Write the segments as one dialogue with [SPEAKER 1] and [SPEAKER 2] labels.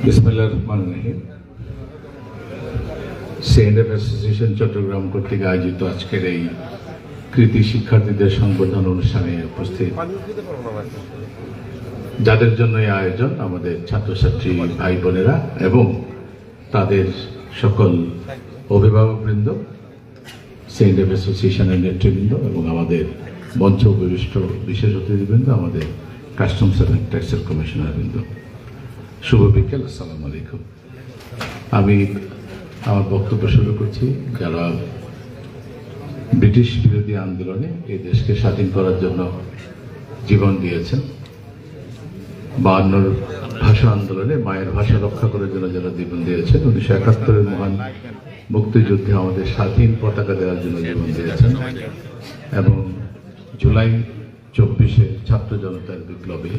[SPEAKER 1] বিসমিল্লাহির রহমানির রহিম। CNF association Chittagong কর্তৃক আয়োজিত আজকের এই কৃতি শিক্ষার্থীদের সংবর্ধনা অনুষ্ঠানে উপস্থিত যাদের জন্য এই আয়োজন, আমাদের ছাত্রছাত্রী ভাই বোনেরা এবং তাদের সকল অভিভাবকবৃন্দ, সিএনএফ অ্যাসোসিয়েশনের নেতৃবৃন্দ এবং আমাদের মঞ্চ উপবিষ্ট বিশেষ অতিথিবৃন্দ, আমাদের কাস্টমস এবং ট্যাক্সের কমিশনার বৃন্দ, শুভ বিকেল, আসসালামু আলাইকুম। আমি আমার বক্তব্য শুরু করছি। যারা ব্রিটিশ বিরোধী আন্দোলনে এই দেশকে স্বাধীন করার জন্য জীবন দিয়েছেন, 52 ভাষা আন্দোলনে মায়ের ভাষা রক্ষা করার জন্য যারা জীবন দিয়েছেন, 1971-এর মহান মুক্তিযুদ্ধে আমাদের স্বাধীন পতাকা দেওয়ার জন্য জীবন দিয়েছেন এবং জুলাই 24-এর ছাত্র জনতার বিপ্লবে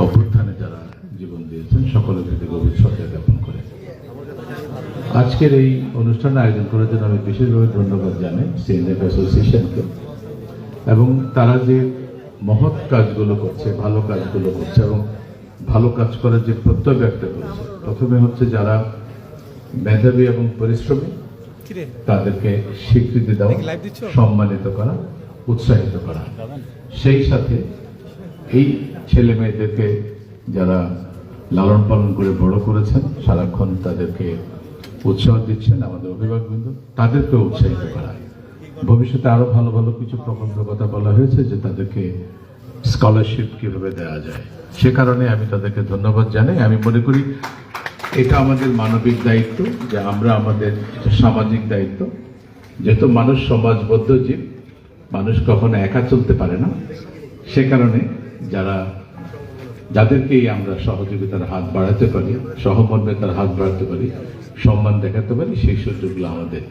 [SPEAKER 1] অভ্যুত্থানে যারা জীবন দিয়েছেন, সকলের প্রতি গভীর শ্রদ্ধা জ্ঞাপন করে আজকের এই অনুষ্ঠান আয়োজন করার জন্য আমি বিশেষভাবে ধন্যবাদ জানাই সিএনএফ অ্যাসোসিয়েশনকে। এবং তারা যে মহৎ কাজগুলো করছে, ভালো কাজগুলো করছে এবং ভালো কাজ করার যে প্রত্যয় ব্যক্ত করেছে, প্রথমে হচ্ছে যারা মেধাবী এবং পরিশ্রমী তাদেরকে স্বীকৃতি দেওয়া, সম্মানিত করা, উৎসাহিত করা। সেই সাথে এই ছেলে মেয়েদেরকে যারা লালন পালন করে বড় করেছেন, সারাক্ষণ তাদেরকে উৎসাহ দিচ্ছেন, আমাদের অভিভাবকবৃন্দ, তাদেরকেও উৎসাহিত করা। ভবিষ্যতে আরো ভালো ভালো কিছু প্রকল্পের কথা বলা হয়েছে যে তাদেরকে স্কলারশিপ কিভাবে দেওয়া যায়, সে কারণে আমি তাদেরকে ধন্যবাদ জানাই। আমি মনে করি এটা আমাদের মানবিক দায়িত্ব, যে আমরা আমাদের সামাজিক দায়িত্ব, যেহেতু মানুষ সমাজবদ্ধ জীব, মানুষ কখনো একা চলতে পারে না। সে কারণে যাদেরকেই আমরা সহযোগিতার হাত বাড়াতে পারি, সহমর্মিতার হাত বাড়াতে পারি, সম্মান দেখাতে পারি, সেই সুযোগগুলো আমাদের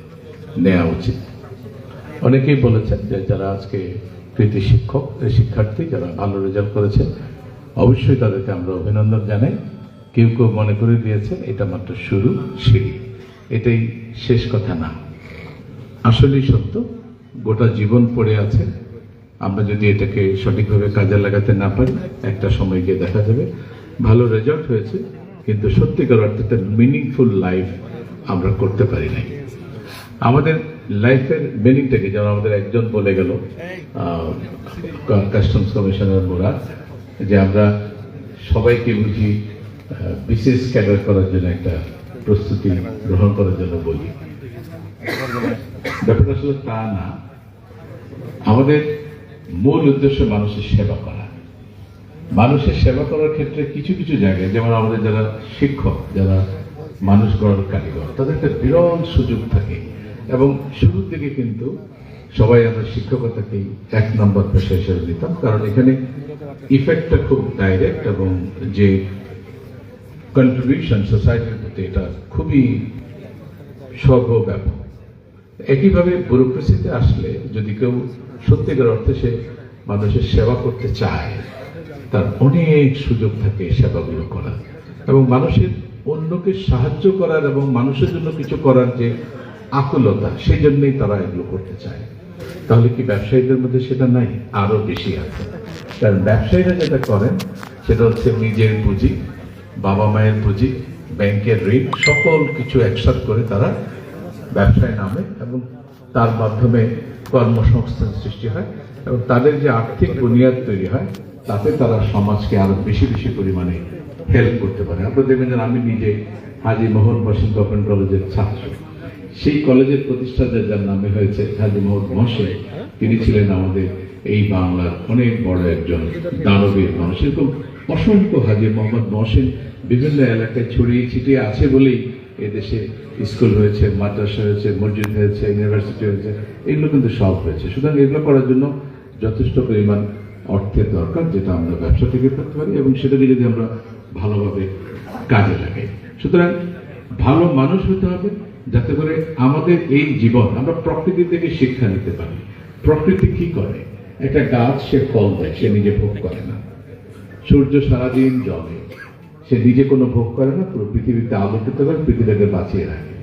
[SPEAKER 1] নেওয়া উচিত। অনেকেই বলেছেন যে যারা আজকে কৃতি শিক্ষার্থী যারা ভালো রেজাল্ট করেছেন, অবশ্যই তাদেরকে আমরা অভিনন্দন জানাই। কেউ কেউ মনে করে দিয়েছেন এটা মাত্র শুরু, সিঁড়ি, এটাই শেষ কথা না। আসলেই সত্য, গোটা জীবন পড়ে আছে। আমরা যদি এটাকে সঠিকভাবে কাজে লাগাতে না পারি, একটা সময় গিয়ে দেখা যাবে ভালো রেজাল্ট হয়েছে, কিন্তু সত্যিকার অর্থে একটা মিনিংফুল লাইফ আমরা করতে পারি নাই। আমাদের লাইফের মিনিংটাকে, যেমন আমাদের একজন বলে গেল কাস্টমস কমিশনার মুরাদ, যে আমরা সবাইকে বুঝি বিশেষ ক্যাডার করার জন্য একটা প্রস্তুতি গ্রহণ করার জন্য বলি। ব্যাপারটা আসলে তা না। আমাদের মূল উদ্দেশ্য মানুষের সেবা করা। মানুষের সেবা করার ক্ষেত্রে কিছু কিছু জায়গায়, যেমন আমাদের যারা শিক্ষক, যারা মানুষ গড়ার কারিগর, তাদের একটা বিরল সুযোগ থাকে। এবং শুরুর দিকে কিন্তু সবাই আমরা শিক্ষকতাকেই 1 নম্বর পেশা হিসেবে দিতাম, কারণ এখানে ইফেক্টটা খুব ডাইরেক্ট এবং যে কন্ট্রিবিউশন সোসাইটির প্রতি এটা খুবই সর্বব্যাপক। একইভাবে ব্যুরোক্রেসিতে আসলে যদি কেউ সত্যিকার অর্থে সে মানুষের সেবা করতে চায়, তার অনেক সুযোগ থাকে সেবাগুলো করার এবং মানুষের অন্যকে সাহায্য করার এবং মানুষের জন্য কিছু করার যে আকুলতা, সেই জন্যই তারা এগুলো করতে চায়। তাহলে কি ব্যবসায়ীদের মধ্যে সেটা নাই? আরো বেশি আছে। কারণ ব্যবসায়ীরা যেটা করেন সেটা হচ্ছে নিজের পুঁজি, বাবা মায়ের পুঁজি, ব্যাংকের ঋণ, সকল কিছু একসাথে করে তারা ব্যবসায় নামে এবং তার মাধ্যমে কর্মসংস্থান সৃষ্টি হয় এবং তাদের যে আর্থিক বুনিয়াদ তৈরি হয়, তাতে তারা সমাজকে আরো বেশি বেশি পরিমাণে হেল্প করতে পারে। আপনারা দেখবেন যে আমি নিজে হাজী মোহাম্মদ মহসিন গভর্নমেন্ট কলেজের ছাত্র। সেই কলেজের প্রতিষ্ঠাতা যার নামে হয়েছে হাজী মোহাম্মদ মহসিন, তিনি ছিলেন আমাদের এই বাংলার অনেক বড় একজন দানবীর মানুষ। এরকম অসংখ্য হাজী মোহাম্মদ মহসিন বিভিন্ন এলাকায় ছড়িয়ে ছিটিয়ে আছে বলেই এদেশে স্কুল হয়েছে, মাদ্রাসা হয়েছে, মসজিদ হয়েছে, ইউনিভার্সিটি হয়েছে, এগুলো কিন্তু সব হয়েছে। সুতরাং এগুলো করার জন্য যথেষ্ট পরিমাণ অর্থের দরকার, যেটা আমরা ব্যবসা থেকে করতে পারি এবং সেটাকে যদি আমরা ভালোভাবে কাজে লাগাই। সুতরাং ভালো মানুষ হতে হবে, যাতে করে আমাদের এই জীবন আমরা প্রকৃতি থেকে শিক্ষা নিতে পারি। প্রকৃতি কি করে? একটা গাছ সে ফল দেয়, সে নিজে ভোগ করে না। সূর্য সারাদিন জ্বলে, সে নিজে কোনো ভোগ করে না, পুরো পৃথিবীতে আলো পেতে পারে, পৃথিবীকে বাঁচিয়ে রাখে।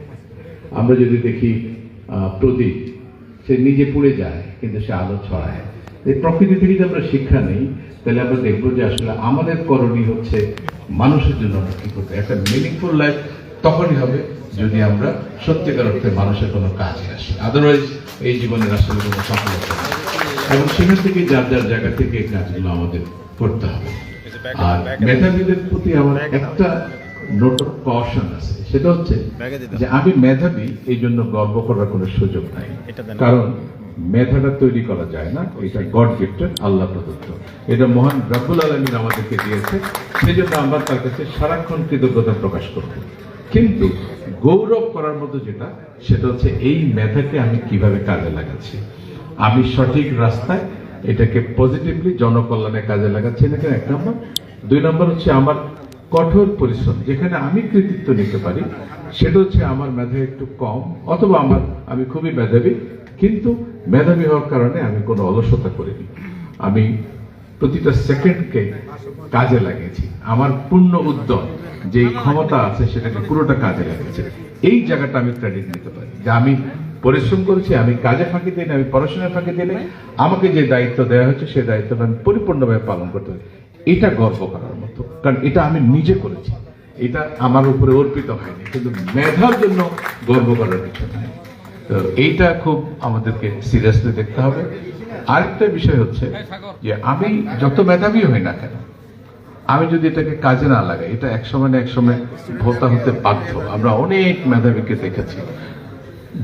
[SPEAKER 1] আমরা যদি দেখি প্রদীপ, সে নিজে পুড়ে যায় কিন্তু সে আলো ছড়ায়। এই প্রকৃতি থেকে যদি আমরা শিক্ষা নেই, তাহলে আমরা দেখবো যে আসলে আমাদের করণীয় হচ্ছে মানুষের জন্য আমরা কি করতে, একটা মিনিংফুল লাইফ তখনই হবে যদি আমরা সত্যিকার অর্থে মানুষের কোনো কাজে আসি, আদারওয়াইজ এই জীবনের আসলে কোনো সফলতা নেই। এবং সেখান থেকে যার যার জায়গা থেকে এই কাজগুলো আমাদের করতে হবে। আর মেধাবীদের প্রতি আমার একটা নোট অফ কশন আছে, সেটা হচ্ছে যে আমি মেধাবী এই জন্য গর্ব করার কোনো সুযোগ নাই, কারণ মেধাটা তৈরি করা যায় না, এটা গড গিফটেড, আল্লাহ প্রদত্ত, এটা মহান রব্বুল আলামিন আমাদেরকে দিয়েছে, সেই জন্য আমরা তার কাছে সারাক্ষণ কৃতজ্ঞতা প্রকাশ করব। কিন্তু গৌরব করার মতো যেটা, সেটা হচ্ছে এই মেধাকে আমি কিভাবে কাজে লাগাচ্ছি, আমি সঠিক রাস্তায় এটাকে পজিটিভলি জনকল্যাণে কাজে লাগাচ্ছি নাকি, এক নম্বর। দুই নম্বর হচ্ছে আমার কঠোর পরিশ্রম, যেখানে আমি কৃতিত্ব নিতে পারি, সেটা হচ্ছে আমার মেধা একটু কম, অথবা আমি খুবই মেধাবী, কিন্তু মেধাবী হওয়ার কারণে আমি কোনো অলসতা করিনি, আমি প্রতিটা সেকেন্ডকে কাজে লাগিয়েছি, আমার পূর্ণ উদ্যম, যে ক্ষমতা আছে সেটাকে পুরোটা কাজে লাগিয়েছি। এই জায়গাটা আমি ক্রেডিট নিতে পারি যে আমি পরিশ্রম করেছি, আমি কাজে ফাঁকি দিই না, আমি পড়াশোনায় ফাঁকি দিই না, আমাকে যে দায়িত্ব দেওয়া হয়েছে সেই দায়িত্বটা আমি পরিপূর্ণভাবে পালন করতে পারি। এটা গর্ব করার মতো, কারণ এটা আমি নিজে করেছি, এটা আমার উপরে অর্পিত হয়নি, কিন্তু মেধার জন্য গর্ব করার কিছু নাই। তো এইটা খুব আমাদেরকে সিরিয়াসলি দেখতে হবে। আরেকটা বিষয় হচ্ছে যে আমি যত মেধাবী হই না কেন, আমি যদি এটাকে কাজে না লাগাই, এটা একসময় না একসময় ভোতা হতে বাধ্য। আমরা অনেক মেধাবীকে দেখেছি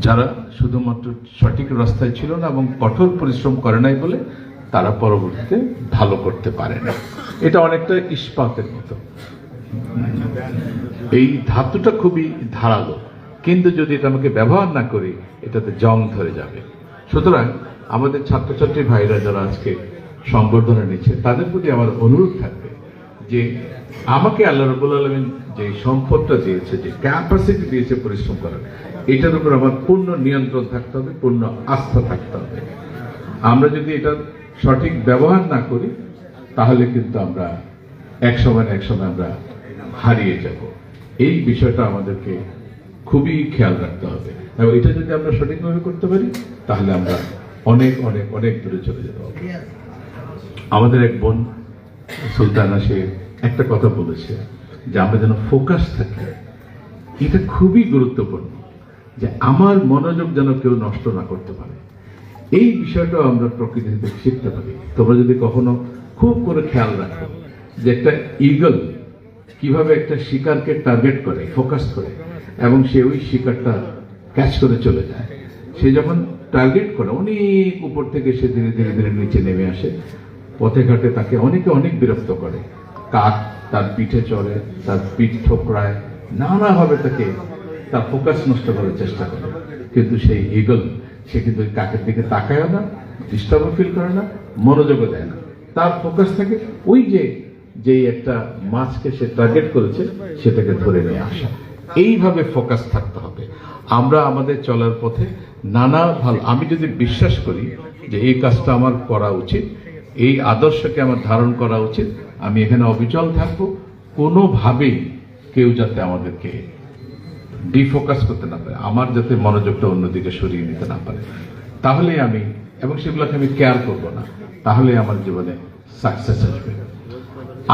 [SPEAKER 1] যারা শুধুমাত্র সঠিক রাস্তায় ছিল না এবং কঠোর পরিশ্রম করে নাই বলে তারা পরবর্তীতে ভালো করতে পারে না। এটা অনেকটা ইস্পাতের মতো, এই ধাতুটা খুবই ধারালো, কিন্তু যদি এটা আমাকে ব্যবহার না করি এটাতে জং ধরে যাবে। সুতরাং আমাদের ছাত্রছাত্রী ভাইরা যারা আজকে সংবর্ধনা নিচ্ছে, তাদের প্রতি আমার অনুরোধ থাকবে যে আমাকে আল্লাহ রাব্বুল আলামিন যে সম্পদটা দিয়েছে, যে ক্যাপাসিটি দিয়েছে পরিশ্রম করার, এটার উপর আমার পূর্ণ নিয়ন্ত্রণ থাকতে হবে, পূর্ণ আস্থা থাকতে হবে। আমরা যদি এটা সঠিক ব্যবহার না করি তাহলে কিন্তু আমরা এক সময় না এক সময় আমরা হারিয়ে যাব। এই বিষয়টা আমাদেরকে খুবই খেয়াল রাখতে হবে, এবং এটা যদি আমরা সঠিকভাবে করতে পারি তাহলে আমরা অনেক অনেক অনেক দূরে চলে যেতে পারবো। আমাদের এক বোন সুলতানা, সে একটা কথা বলেছে যে আমরা যেন ফোকাস থাকি, এটা খুবই গুরুত্বপূর্ণ, যে আমার মনোযোগ যেন কেউ নষ্ট না করতে পারে। এই বিষয়টাও আমরা প্রকৃতি থেকে শিখতে পারি। তোমরা যদি কখনো খুব করে খেয়াল রাখো যে একটা ঈগল কিভাবে একটা শিকারকে টার্গেট করে, ফোকাস করে, এবং সে ওই শিকারটা ক্যাচ করে চলে যায়। সে যখন টার্গেট করে অনেক উপর থেকে সে ধীরে ধীরে ধীরে নিচে নেমে আসে, পথে ঘাটে তাকে অনেকে অনেক বিরক্ত করে, কাক তার পিঠে চড়ে, তার পিঠ ঠোকরায়, নানাভাবে তাকে তার ফোকাস নষ্ট করার চেষ্টা করে, কিন্তু সেই ঈগল সে কিন্তু ওই কাকের দিকে তাকায়ও না, ডিস্টার্বও ফিল করে না, মনোযোগও দেয় না, তার ফোকাস থাকে ওই যে একটা মাছকে সে টার্গেট করেছে সেটাকে ধরে নিয়ে আসা। এইভাবে ফোকাস থাকতে হবে। আমরা আমাদের চলার পথে নানা ভালো, আমি যদি বিশ্বাস করি যে এই কাজটা আমার করা উচিত, এই আদর্শকে আমার ধারণ করা উচিত, আমি এখানে অবিচল থাকবো, কোনোভাবেই কেউ যাতে আমাদেরকে ডিফোকাস করতে না পারে, আমার যাতে মনোযোগটা অন্যদিকে সরিয়ে নিতে না পারে, তাহলে আমি, এবং সেগুলোকে আমি কেয়ার করব না, তাহলে আমার জীবনে সাকসেস আসবে।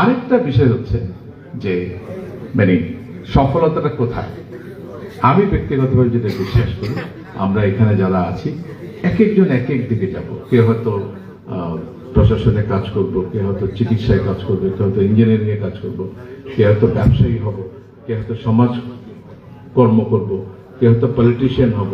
[SPEAKER 1] আরেকটা বিষয় হচ্ছে যে মানে সফলতাটা কোথায়। আমি ব্যক্তিগতভাবে যেটা বিশ্বাস করি, আমরা এখানে যারা আছি এক একজন এক এক দিকে যাব। কেউ হয়তো প্রশাসনে কাজ করব, কেউ হয়তো চিকিৎসায় কাজ করবে, কেউ হয়তো ইঞ্জিনিয়ারিং এ কাজ করব, কেউ হয়তো ব্যবসায়ী হব, কেউ হয়তো সমাজ কর্ম করব, কেউ হয়তো পলিটিশিয়ান হব,